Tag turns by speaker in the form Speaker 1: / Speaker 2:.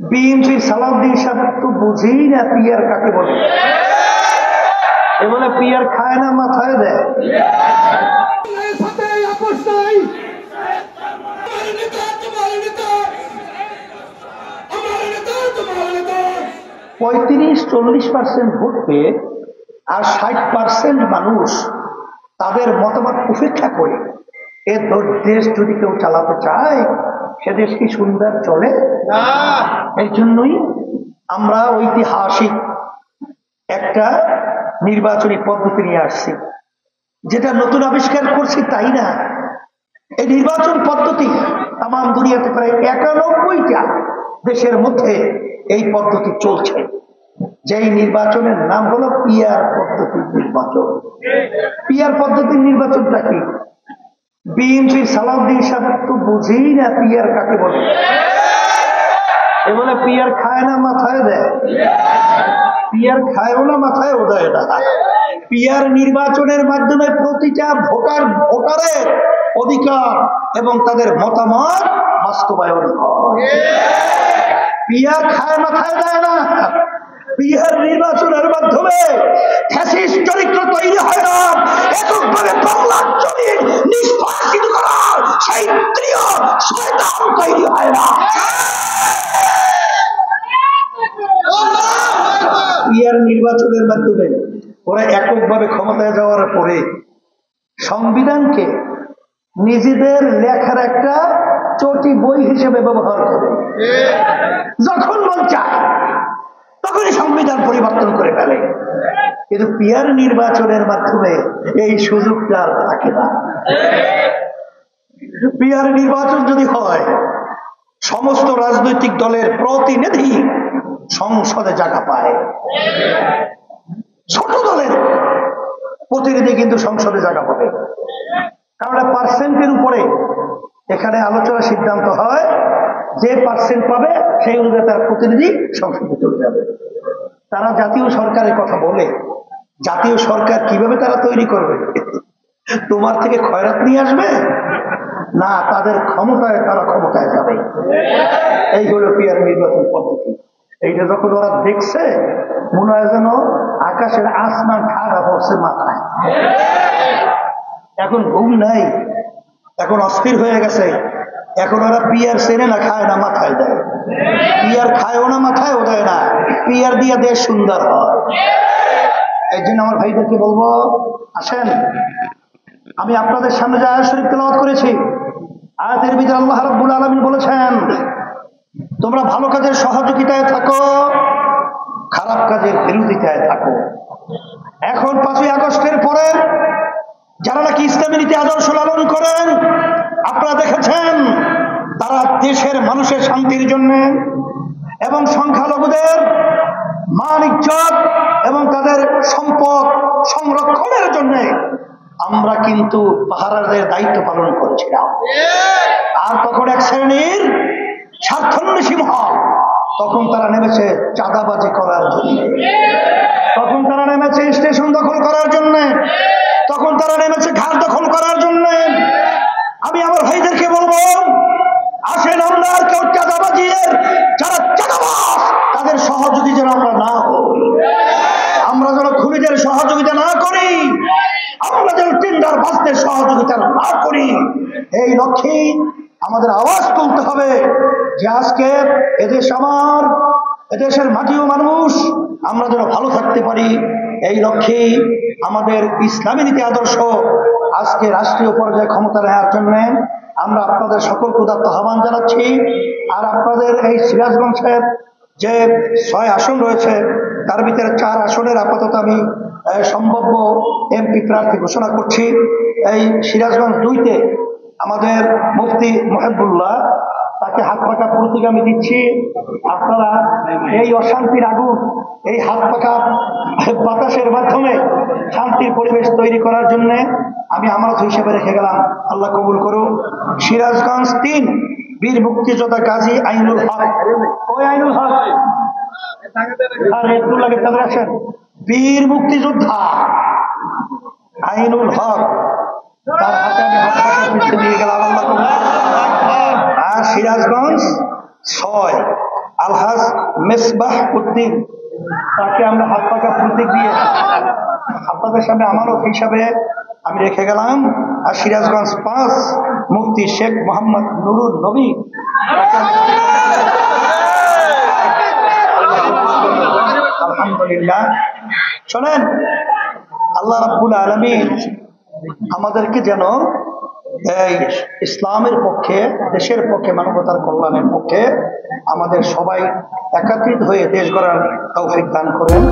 Speaker 1: বিএনপির সালাউদ্দিন সাহেব তো বুঝেই না পিয়ার কাকে বলে। এ বলে পিয়ার খায় না, মাথায় দেয়। 35-40% ভোট পেয়ে আর 60% মানুষ তাদের মতামত উপেক্ষা করে এ দেশ যদি কেউ চালাতে চায়, সে দেশ কি সুন্দর চলে না। এই জন্যই আমরা ঐতিহাসিক একটা নির্বাচনী পদ্ধতি নিয়ে আসছি, যেটা নতুন আবিষ্কার করছি তাই না। এই নির্বাচন পদ্ধতি তাম দুনিয়াতে প্রায় 91টা দেশের মধ্যে এই পদ্ধতি চলছে, যেই নির্বাচনের নাম হলো পিয়ার পদ্ধতির নির্বাচন। পিয়ার পদ্ধতির নির্বাচনটা কি? বিএনপির সালাউদ্দিন সাহেব তো বুঝেই না পিয়ার কাকে বলে। এ বলে পিয়ার খায় না, মাথায় দেয়। পিয়ার খায়ও না, মাথায়ও দেয় না। পিয়ার নির্বাচনের মাধ্যমে প্রতিটা ভোটারের অধিকার এবং তাদের মতামত বাস্তবায়ন হয়। পিয়ার খায়, মাথায় দেয় না। পিয়ার নির্বাচনের মাধ্যমে ফ্যাসিস্ট চরিত্র তৈরি হয় না, এককভাবে বাংলার জমিন নিষ্পাদিত করার সেই প্রিয় শয়তান তৈরি হয় না। পিয়ার নির্বাচনের মাধ্যমে ওরা এককভাবে ক্ষমতায় যাওয়ার পরে সংবিধানকে নিজেদের লেখার একটা চটি বই হিসেবে ব্যবহার করে, যখন মন চায় তখনই সংবিধান পরিবর্তন করে ফেলে। কিন্তু পিয়ার নির্বাচনের মাধ্যমে এই সুযোগটা আর থাকে না। পিয়ার নির্বাচন যদি হয়, সমস্ত রাজনৈতিক দলের প্রতিনিধি সংসদে জায়গা পায়। ছোট দলের প্রতিনিধি কিন্তু সংসদে জায়গা পাবে, কারণ পার্সেন্টের উপরে এখানে আলোচনা সিদ্ধান্ত হয়। যে পার্সেন্ট পাবে সেই অনুযায়ী তার প্রতিনিধি সংসদে চলে যাবে। তারা জাতীয় সরকারের কথা বলে, জাতীয় সরকার কিভাবে তারা তৈরি করবে? তোমার থেকে খয়রাত নিয়ে আসবে না, তাদের ক্ষমতায় তারা ক্ষমতায় যাবে। এই হলো পিয়ার নির্বাচন পদ্ধতি। এইটা যখন ওরা দেখছে, মনে হয় যেন আকাশের আসমান ঠাড়া পড়ছে মাথায়। এখন ঘুম নাই, এখন অস্থির হয়ে গেছে। এখন ওরা পিয়ার চেনে না, খায় না, মাথায় দেয়। পিয়ার খায়ও না, মাথায়ও দেয় না। পিয়ার দিয়ে দেশ সুন্দর হয়। এই জন্য আমার ভাইদেরকে বলবো, আসেন আমি আপনাদের সামনে যে আয়াত শরীফ তেলাওয়াত করেছি, আয়াতের ভিতরে আল্লাহ রাব্বুল আলামিন বলেছেন, তোমরা ভালো কাজের সহযোগিতায় থাকো, খারাপ কাজের বিরোধিতায় থাকো। এখন 5ই আগস্টের পরে যারা নাকি ইসলামী নীতি আদর্শ লালন করেন, আপনারা দেখেছেন তারা দেশের মানুষের শান্তির জন্য এবং সংখ্যালঘুদের মান ইজ্জত এবং তাদের সম্পদ সংরক্ষণের জন্য আমরা কিন্তু পাহারাদের দায়িত্ব পালন করেছিলাম। আর তখন এক শ্রেণীর স্বার্থান্বেষী মহল, তখন তারা নেমেছে চাঁদাবাজি করার জন্য, তখন তারা নেমেছে স্টেশন দখল করার জন্য, তখন তারা নেমেছে ঘাট দখল করার জন্য। আমি আমার ভাইদেরকে বলবো, আসেন আমরা আর কেউ চাঁদাবাজির যারা চাঁদাবাজ তাদের সহযোগী যেন আমরা না হই, আমরা যেন খুনিদের সহযোগিতা না করি, আমরা যেন টেন্ডার বাসদের সহযোগিতা না করি। এই লক্ষ্যে আমাদের আওয়াজ তুলতে হবে যে আজকে এদেশ আমার, এদেশের মাটি ও মানুষ, আমরা যেন ভালো থাকতে পারি। এই লক্ষ্যে আমাদের ইসলামী নীতি আদর্শ আজকে রাষ্ট্রীয় পর্যায়ে ক্ষমতা নেওয়ার জন্য আমরা আপনাদের সকলকে উদাত্ত আহ্বান জানাচ্ছি। আর আপনাদের এই সিরাজগঞ্জের যে 6 আসন রয়েছে, তার ভিতরে 4 আসনের আপাতত আমি সম্ভাব্য এমপি প্রার্থী ঘোষণা করছি। এই সিরাজগঞ্জ 2-তে আমাদের মুফতি মুহিবুল্লাহ, তাকে হাত পাকা প্রতীক আমি দিচ্ছি। আপনারা এই অশান্তির আগুন, এই হাত পাকা বাতাসের মাধ্যমে শান্তির পরিবেশ তৈরি করার জন্য আমি আমানত হিসেবে রেখে গেলাম, আল্লাহ কবুল করুন। সিরাজগঞ্জ 3, বীর মুক্তিযোদ্ধা গাজী আইনুল হক। ওই আইনুল হক আর একটু লাগে তাদের আসেন, বীর মুক্তিযোদ্ধা আইনুল হক, তার হাতে আমি হাত পাকা নিয়ে গেলাম, আল্লাহ কবুল। আর সিরাজগঞ্জ 6 আলহাজ মেসবাহ উদ্দিন, তাকে আমরা হাত পাকা প্রতীক দিয়ে আপনাদের সামনে আমানত হিসাবে আমি রেখে গেলাম। আর সিরাজগঞ্জ 5 মুফতি শেখ মোহাম্মদ নুরুল নবী, আলহামদুলিল্লাহ। শোনেন, আল্লাহ রাব্বুল আলামিন আমাদেরকে যেন এই ইসলামের পক্ষে, দেশের পক্ষে, মানবতার কল্যাণের পক্ষে আমাদের সবাই একত্রিত হয়ে দেশ গড়ার তৌফিক দান করেন।